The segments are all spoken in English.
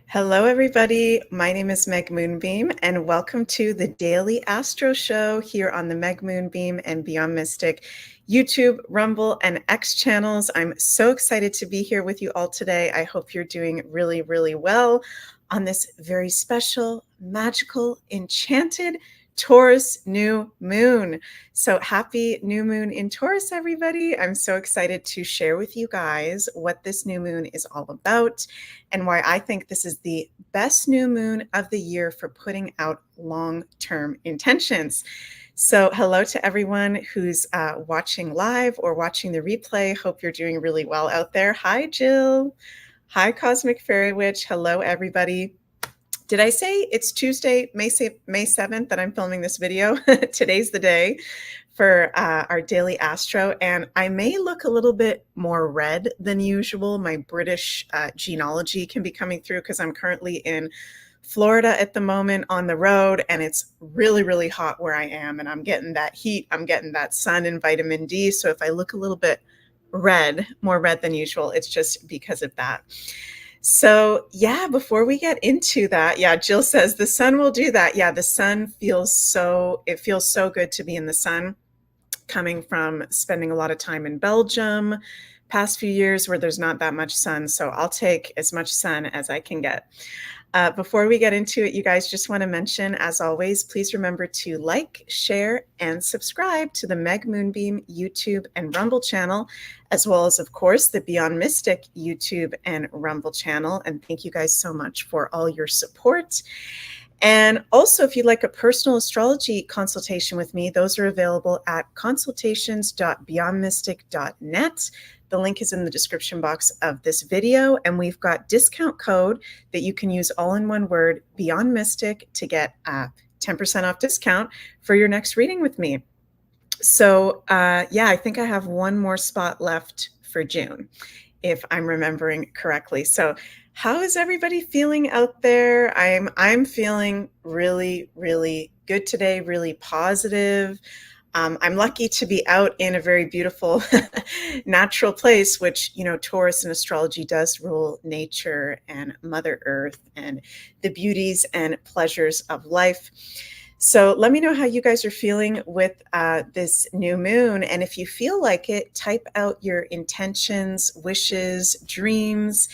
Hello, everybody. My name is Meg Moonbeam, and welcome to the Daily Astro Show here on the Meg Moonbeam and Beyond Mystic YouTube, Rumble, and X channels. I'm so excited to be here with you all today. I hope you're doing really, really well on this very special, magical, enchanted Taurus new moon. So happy new moon in Taurus, everybody. I'm so excited to share with you guys what this new moon is all about and why I think this is the best new moon of the year for putting out long-term intentions. So hello to everyone who's watching live or watching the replay. Hope you're doing really well out there. Hi, Jill. Hi, Cosmic Fairy Witch. Hello, everybody. Did I say it's Tuesday, May 7th that I'm filming this video? Today's the day for our daily astro, and I may look a little bit more red than usual. My British genealogy can be coming through because I'm currently in Florida at the moment on the road, and it's really, really hot where I am, and I'm getting that heat, I'm getting that sun and vitamin D. So if I look a little bit red, more red than usual, it's just because of that. So yeah, before we get into that, yeah, Jill says the sun will do that. Yeah, the sun feels so good to be in the sun, coming from spending a lot of time in Belgium past few years where there's not that much sun. So I'll take as much sun as I can get. Before we get into it, you guys, just want to mention, as always, please remember to like, share, and subscribe to the Meg Moonbeam YouTube and Rumble channel, as well as, of course, the Beyond Mystic YouTube and Rumble channel. And thank you guys so much for all your support. And also, if you'd like a personal astrology consultation with me, those are available at consultations.beyondmystic.net. The link is in the description box of this video, and we've got discount code that you can use all in one word, Beyond Mystic, to get a 10% off discount for your next reading with me. So yeah, I think I have one more spot left for June, if I'm remembering correctly. So how is everybody feeling out there? I'm feeling really, really good today, really positive. I'm lucky to be out in a very beautiful natural place, which, you know, Taurus in astrology does rule nature and Mother Earth and the beauties and pleasures of life. So let me know how you guys are feeling with this new moon. And if you feel like it, type out your intentions, wishes, dreams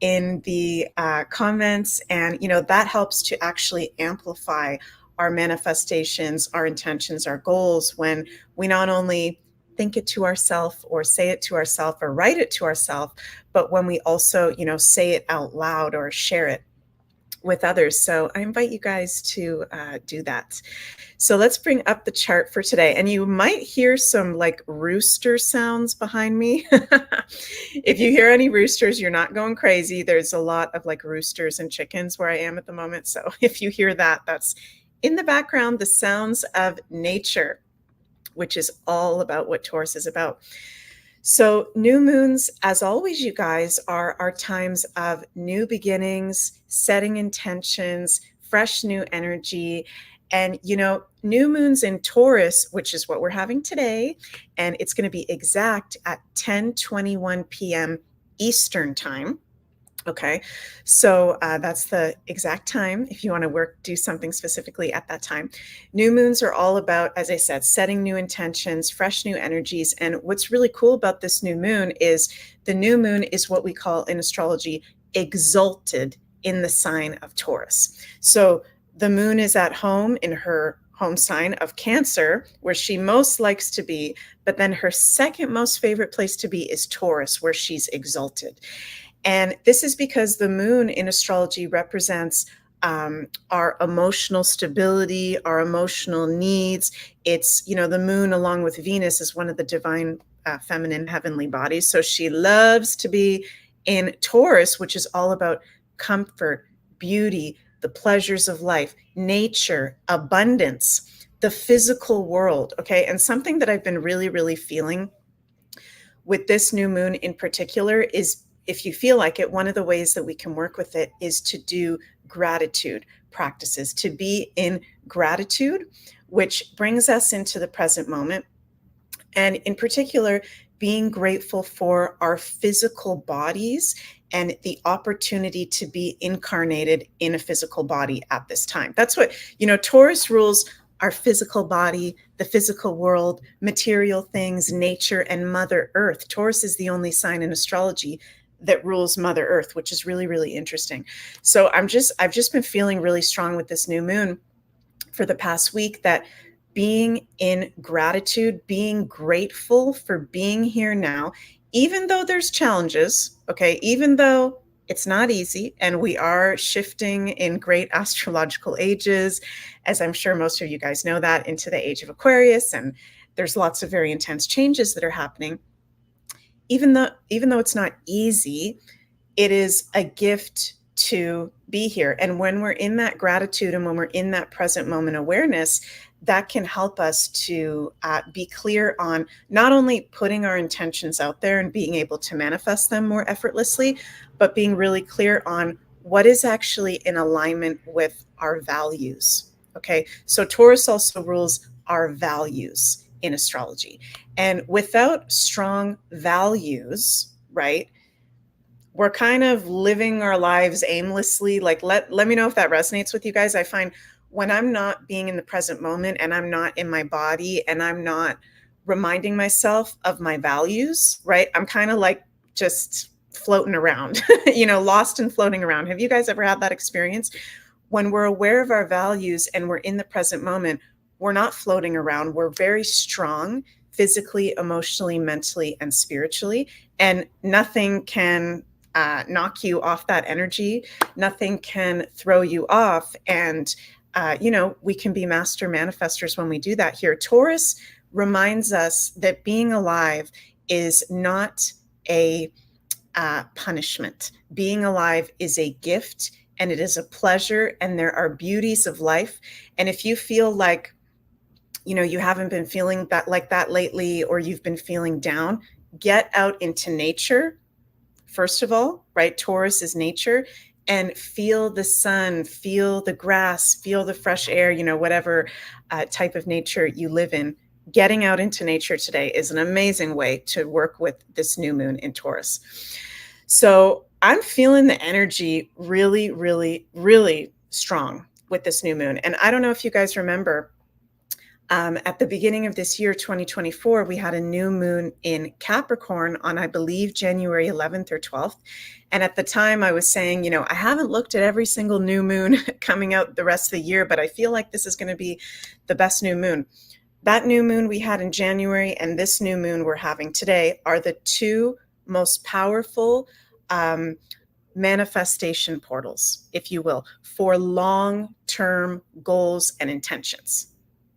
in the comments. And, you know, that helps to actually amplify our manifestations, our intentions, our goals when we not only think it to ourselves or say it to ourselves or write it to ourselves, but when we also, you know, say it out loud or share it with others. So I invite you guys to do that. So let's bring up the chart for today. And you might hear some like rooster sounds behind me. If you hear any roosters, you're not going crazy. There's a lot of like roosters and chickens where I am at the moment. So if you hear that, that's in the background, the sounds of nature, which is all about what Taurus is about. So new moons, as always, you guys, are our times of new beginnings, setting intentions, fresh new energy. And, you know, new moons in Taurus, which is what we're having today, and it's going to be exact at 10:21 p.m. Eastern time. Okay, so that's the exact time if you want to do something specifically at that time. New moons are all about, as I said, setting new intentions, fresh new energies. And what's really cool about this new moon is the new moon is what we call in astrology exalted in the sign of Taurus. So the moon is at home in her home sign of Cancer, where she most likes to be, but then her second most favorite place to be is Taurus, where she's exalted. And this is because the moon in astrology represents our emotional stability, our emotional needs. It's, you know, the moon along with Venus is one of the divine feminine heavenly bodies. So she loves to be in Taurus, which is all about comfort, beauty, the pleasures of life, nature, abundance, the physical world. Okay. And something that I've been really, really feeling with this new moon in particular is, if you feel like it, one of the ways that we can work with it is to do gratitude practices, to be in gratitude, which brings us into the present moment. And in particular, being grateful for our physical bodies and the opportunity to be incarnated in a physical body at this time. That's what, Taurus rules our physical body, the physical world, material things, nature, and Mother Earth. Taurus is the only sign in astrology that rules Mother Earth, which is really, really interesting. So I've just been feeling really strong with this new moon for the past week, that being in gratitude, being grateful for being here now, even though there's challenges, okay, even though it's not easy, and we are shifting in great astrological ages, as I'm sure most of you guys know, that into the age of Aquarius, and there's lots of very intense changes that are happening. Even though it's not easy, it is a gift to be here. And when we're in that gratitude and when we're in that present moment awareness, that can help us to be clear on not only putting our intentions out there and being able to manifest them more effortlessly, but being really clear on what is actually in alignment with our values. Okay, so Taurus also rules our values in astrology. And without strong values, right, we're kind of living our lives aimlessly. Like, let me know if that resonates with you guys. I find when I'm not being in the present moment and I'm not in my body and I'm not reminding myself of my values, right? I'm kind of like just floating around, lost and floating around. Have you guys ever had that experience? When we're aware of our values and we're in the present moment, we're not floating around. We're very strong physically, emotionally, mentally, and spiritually. And nothing can knock you off that energy. Nothing can throw you off. And, we can be master manifestors when we do that here. Taurus reminds us that being alive is not a punishment. Being alive is a gift, and it is a pleasure, and there are beauties of life. And if you feel like, you haven't been feeling like that lately, or you've been feeling down, get out into nature. First of all, right? Taurus is nature, and feel the sun, feel the grass, feel the fresh air, whatever type of nature you live in. Getting out into nature today is an amazing way to work with this new moon in Taurus. So I'm feeling the energy really, really, really strong with this new moon. And I don't know if you guys remember, at the beginning of this year, 2024, we had a new moon in Capricorn on, I believe, January 11th or 12th. And at the time I was saying, I haven't looked at every single new moon coming out the rest of the year, but I feel like this is going to be the best new moon. That new moon we had in January and this new moon we're having today are the two most powerful manifestation portals, if you will, for long-term goals and intentions.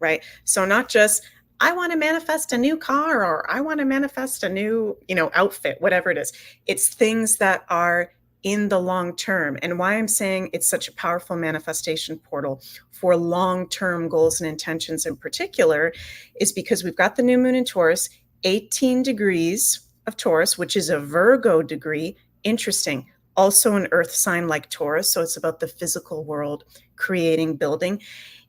Right? So not just, I want to manifest a new car, or I want to manifest a new, outfit, whatever it is. It's things that are in the long term. And why I'm saying it's such a powerful manifestation portal for long-term goals and intentions in particular is because we've got the new moon in Taurus, 18 degrees of Taurus, which is a Virgo degree. Interesting. Also an earth sign like Taurus. So it's about the physical world, creating, building.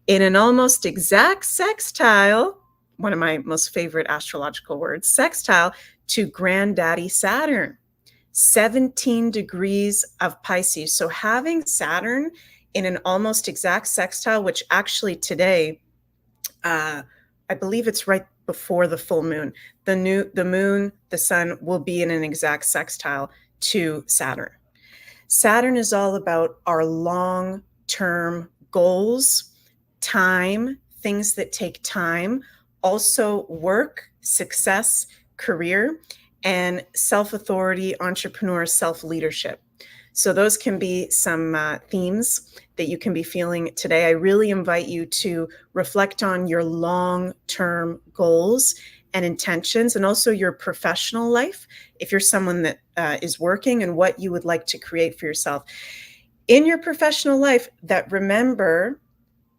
In an almost exact sextile, one of my most favorite astrological words, sextile to Granddaddy Saturn, 17 degrees of Pisces. So having Saturn in an almost exact sextile, which actually today, I believe it's right before the full moon, the moon, the sun will be in an exact sextile to Saturn. Saturn is all about our long-term goals, time, things that take time, also work, success, career, and self-authority, entrepreneur, self-leadership. So those can be some themes that you can be feeling today. I really invite you to reflect on your long-term goals and intentions, and also your professional life, if you're someone that is working, and what you would like to create for yourself. In your professional life, that remember,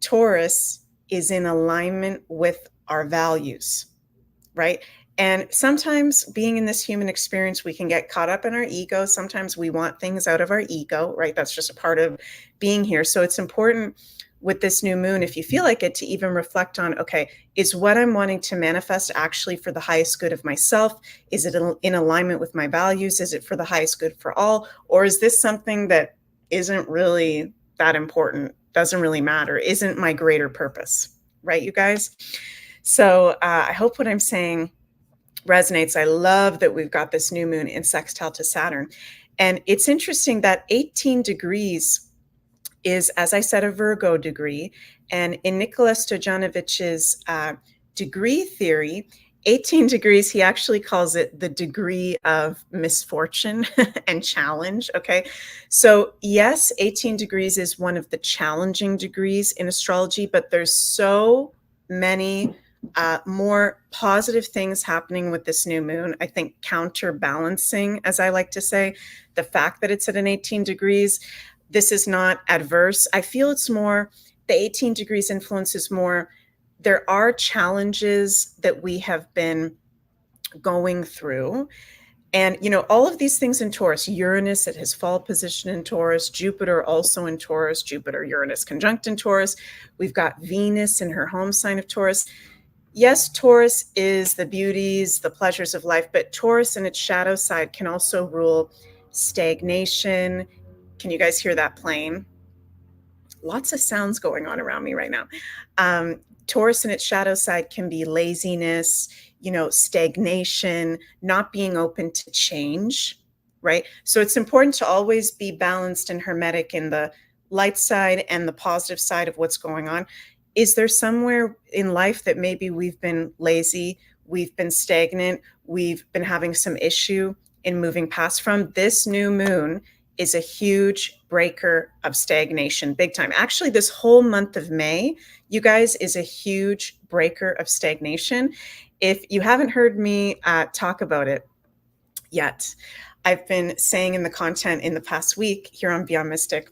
Taurus is in alignment with our values, right? And sometimes being in this human experience, we can get caught up in our ego. Sometimes we want things out of our ego, right? That's just a part of being here. So it's important with this new moon, if you feel like it, to even reflect on, okay, is what I'm wanting to manifest actually for the highest good of myself? Is it in alignment with my values? Is it for the highest good for all? Or is this something that isn't really that important, doesn't really matter, isn't my greater purpose, right, you guys? So I hope what I'm saying resonates. I love that we've got this new moon in sextile to Saturn. And it's interesting that 18 degrees is, as I said, a Virgo degree. And in Nicola Stojanovich's degree theory, 18 degrees, he actually calls it the degree of misfortune and challenge. Okay. So, yes, 18 degrees is one of the challenging degrees in astrology, but there's so many more positive things happening with this new moon. I think counterbalancing, as I like to say, the fact that it's at an 18 degrees. This is not adverse. I feel it's more, the 18 degrees influence is more, there are challenges that we have been going through. And, you know, all of these things in Taurus, Uranus at his fall position in Taurus, Jupiter also in Taurus, Jupiter, Uranus conjunct in Taurus. We've got Venus in her home sign of Taurus. Yes, Taurus is the beauties, the pleasures of life, but Taurus in its shadow side can also rule stagnation. Can you guys hear that plane? Lots of sounds going on around me right now. Taurus in its shadow side can be laziness, you know, stagnation, not being open to change, right? So it's important to always be balanced and hermetic in the light side and the positive side of what's going on. Is there somewhere in life that maybe we've been lazy, we've been stagnant, we've been having some issue in moving past from? This new moon is a huge breaker of stagnation, big time. Actually, this whole month of May, you guys, is a huge breaker of stagnation. If you haven't heard me talk about it yet, I've been saying in the content in the past week here on Beyond Mystic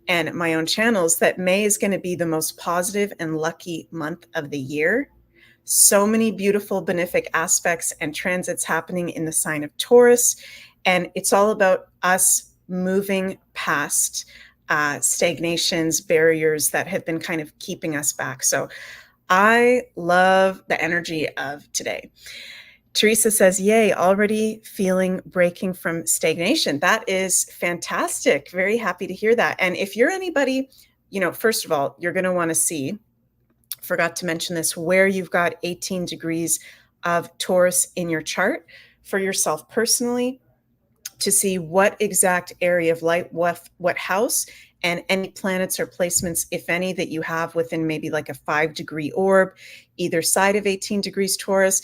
and my own channels that May is going to be the most positive and lucky month of the year. So many beautiful benefic aspects and transits happening in the sign of Taurus. And it's all about us moving past stagnations, barriers that have been kind of keeping us back. So I love the energy of today. Teresa says, yay, already feeling breaking from stagnation. That is fantastic. Very happy to hear that. And if you're anybody, you know, first of all, you're going to want to see, forgot to mention this, where you've got 18 degrees of Taurus in your chart for yourself personally, to see what exact area of light, what house, and any planets or placements, if any, that you have within maybe like a 5-degree orb, either side of 18 degrees Taurus.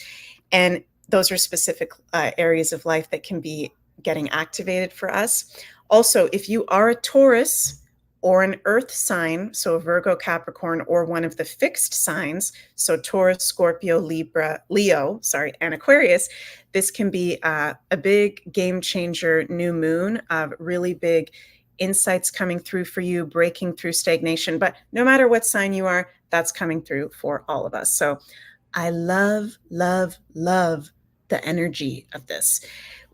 And those are specific areas of life that can be getting activated for us. Also, if you are a Taurus or an earth sign, so a Virgo, Capricorn, or one of the fixed signs, so Taurus, Scorpio, Libra, Leo, and Aquarius, this can be a big game changer new moon of really big insights coming through for you, breaking through stagnation. But no matter what sign you are, that's coming through for all of us. So I love, love, love the energy of this.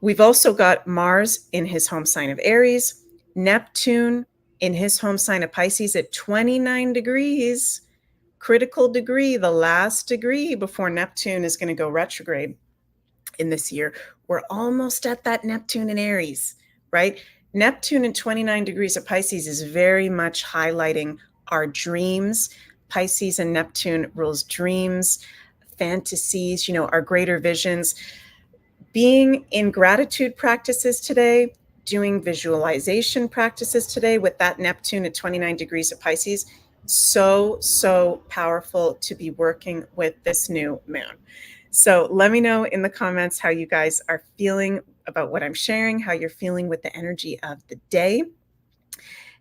We've also got Mars in his home sign of Aries, Neptune in his home sign of Pisces at 29 degrees, critical degree, the last degree before Neptune is going to go retrograde in this year. We're almost at that Neptune in Aries, right? Neptune in 29 degrees of Pisces is very much highlighting our dreams. Pisces and Neptune rules dreams, fantasies, you know, our greater visions. Being in gratitude practices today, doing visualization practices today with that Neptune at 29 degrees of Pisces, so powerful to be working with this new moon. So let me know in the comments how you guys are feeling about what I'm sharing, how you're feeling with the energy of the day.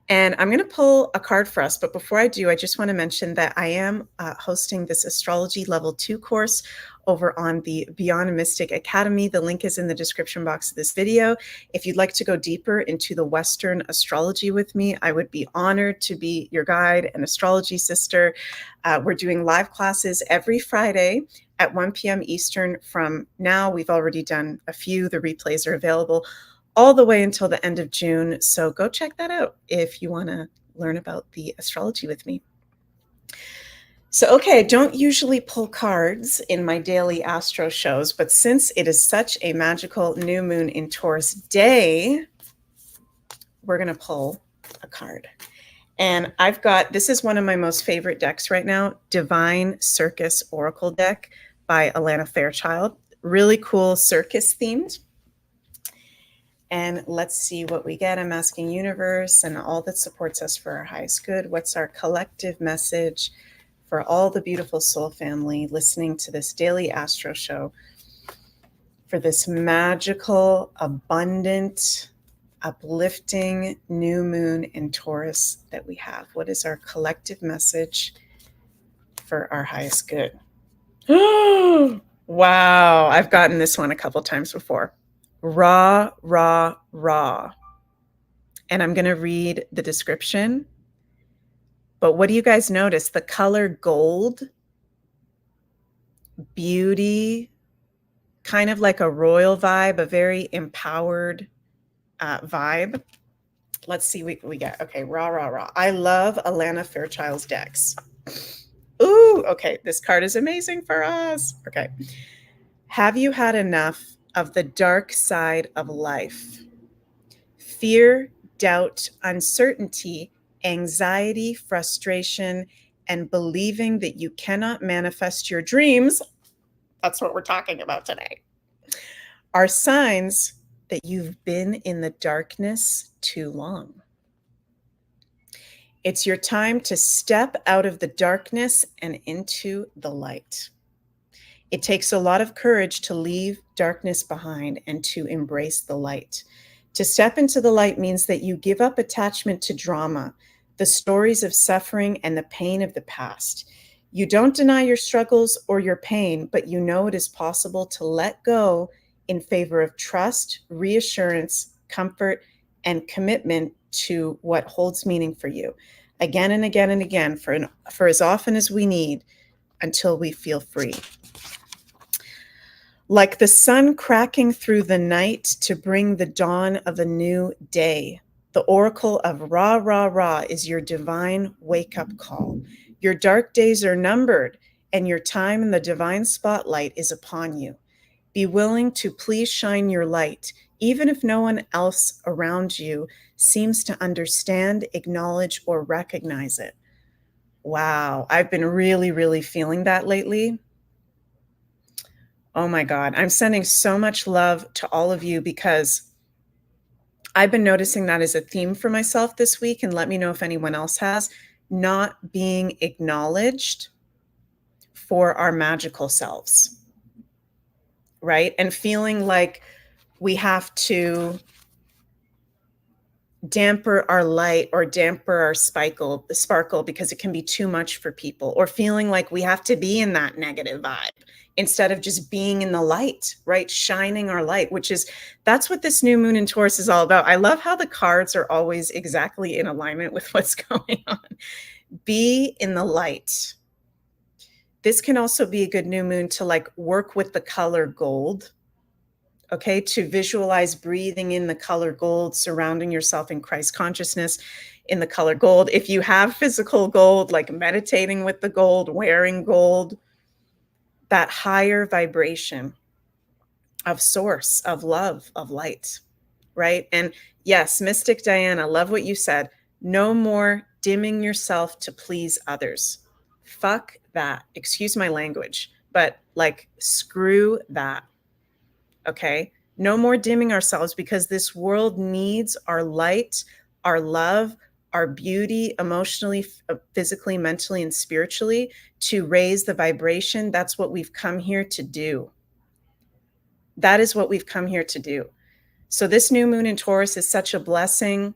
And I'm going to pull a card for us. But before I do, I just want to mention that I am hosting this Astrology Level 2 course over on the Beyond Mystic Academy. The link is in the description box of this video. If you'd like to go deeper into the Western astrology with me, I would be honored to be your guide and astrology sister. We're doing live classes every Friday at 1 p.m. Eastern from now. We've already done a few. The replays are available all the way until the end of June. So go check that out if you want to learn about the astrology with me. So, okay, I don't usually pull cards in my daily astro shows, but since it is such a magical new moon in Taurus day, we're going to pull a card. And I've got, this is one of my most favorite decks right now, Divine Circus Oracle deck by Alana Fairchild. Really cool circus themed. And let's see what we get. I'm asking universe and all that supports us for our highest good. What's our collective message for all the beautiful soul family listening to this daily astro show for this magical, abundant, uplifting new moon in Taurus that we have? What is our collective message for our highest good? Wow, I've gotten this one a couple times before. Raw, raw, raw. And I'm going to read the description. But what do you guys notice? The color gold, beauty, kind of like a royal vibe, a very empowered vibe. Let's see what we get. Okay, raw, raw, raw. I love Alana Fairchild's decks. Ooh, okay, this card is amazing for us. Okay. Have you had enough of the dark side of life? Fear, doubt, uncertainty, anxiety, frustration, and believing that you cannot manifest your dreams, that's what we're talking about today, are signs that you've been in the darkness too long. It's your time to step out of the darkness and into the light. It takes a lot of courage to leave darkness behind and to embrace the light. To step into the light means that you give up attachment to drama, the stories of suffering and the pain of the past. You don't deny your struggles or your pain, but you know it is possible to let go in favor of trust, reassurance, comfort, and commitment to what holds meaning for you. Again and again and again, for as often as we need, until we feel free. Like the sun cracking through the night to bring the dawn of a new day, the oracle of Ra, Ra, Ra is your divine wake-up call. Your dark days are numbered, and your time in the divine spotlight is upon you. Be willing to please shine your light, even if no one else around you seems to understand, acknowledge, or recognize it. Wow, I've been really, really feeling that lately. Oh my God, I'm sending so much love to all of you because I've been noticing that as a theme for myself this week, and let me know if anyone else has, not being acknowledged for our magical selves, right? And feeling like we have to damper our light or damper our sparkle because it can be too much for people, or feeling like we have to be in that negative vibe instead of just being in the light, right? Shining our light, that's what this new moon in Taurus is all about. I love how the cards are always exactly in alignment with what's going on. Be in the light. This can also be a good new moon to like work with the color gold. Okay, to visualize breathing in the color gold, surrounding yourself in Christ consciousness in the color gold. If you have physical gold, like meditating with the gold, wearing gold, that higher vibration of source, of love, of light, right? And yes, Mystic Diana, love what you said. No more dimming yourself to please others. Fuck that. Excuse my language, but like screw that. Okay. No more dimming ourselves, because this world needs our light, our love, our beauty, emotionally, physically, mentally, and spiritually, to raise the vibration. That's what we've come here to do. That is what we've come here to do. So this new moon in Taurus is such a blessing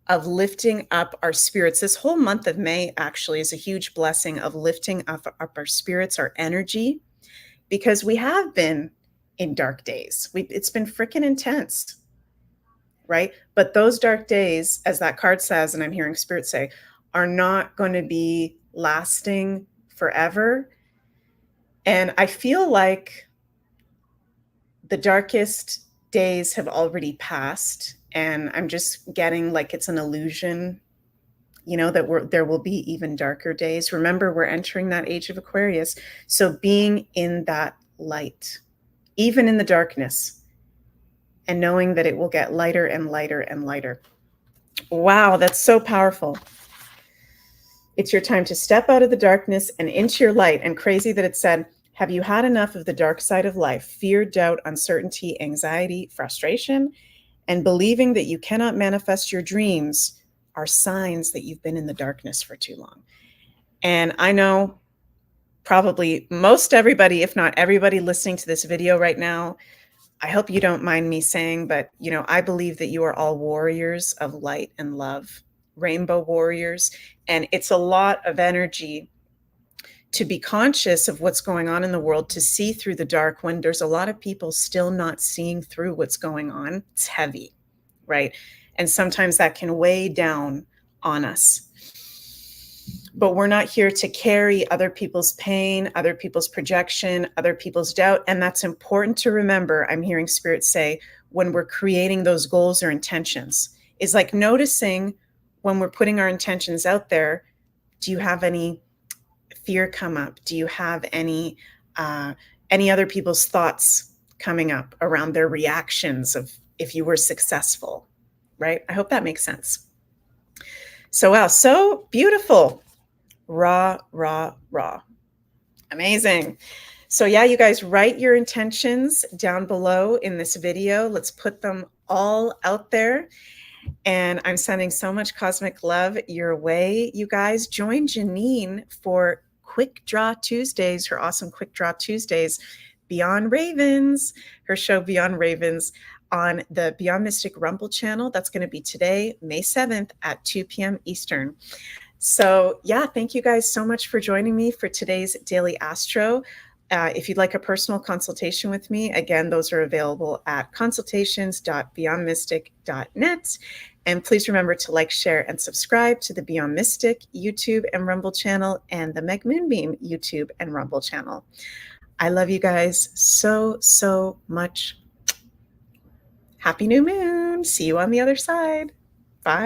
of lifting up our spirits. This whole month of May actually is a huge blessing of lifting up our spirits, our energy, because we have been in dark days. It's been freaking intense, right? But those dark days, as that card says, and I'm hearing Spirit say, are not going to be lasting forever. And I feel like the darkest days have already passed, and I'm just getting like it's an illusion you know, that there will be even darker days. Remember, we're entering that age of Aquarius. So being in that light, even in the darkness, and knowing that it will get lighter and lighter and lighter. Wow, that's so powerful. It's your time to step out of the darkness and into your light. And crazy that it said, have you had enough of the dark side of life? Fear, doubt, uncertainty, anxiety, frustration, and believing that you cannot manifest your dreams are signs that you've been in the darkness for too long. And I know probably most everybody, if not everybody listening to this video right now, I hope you don't mind me saying, but you know, I believe that you are all warriors of light and love, rainbow warriors. And it's a lot of energy to be conscious of what's going on in the world, to see through the dark when there's a lot of people still not seeing through what's going on. It's heavy, right? And sometimes that can weigh down on us. But we're not here to carry other people's pain, other people's projection, other people's doubt. And that's important to remember. I'm hearing Spirit say, when we're creating those goals or intentions, is like noticing when we're putting our intentions out there, do you have any fear come up? Do you have any other people's thoughts coming up around their reactions of if you were successful, right? I hope that makes sense. So, wow, so beautiful. Raw, raw, raw. Amazing. So yeah, you guys write your intentions down below in this video. Let's put them all out there. And I'm sending so much cosmic love your way, you guys. Join Janine for Quick Draw Tuesdays, her awesome Quick Draw Tuesdays, Beyond Ravens, her show Beyond Ravens on the Beyond Mystic Rumble channel. That's going to be today, May 7th at 2 p.m. Eastern. So yeah, thank you guys so much for joining me for today's Daily Astro. If you'd like a personal consultation with me, again, those are available at consultations.beyondmystic.net. And please remember to like, share, and subscribe to the Beyond Mystic YouTube and Rumble channel and the Meg Moonbeam YouTube and Rumble channel. I love you guys so, so much. Happy new moon. See you on the other side. Bye.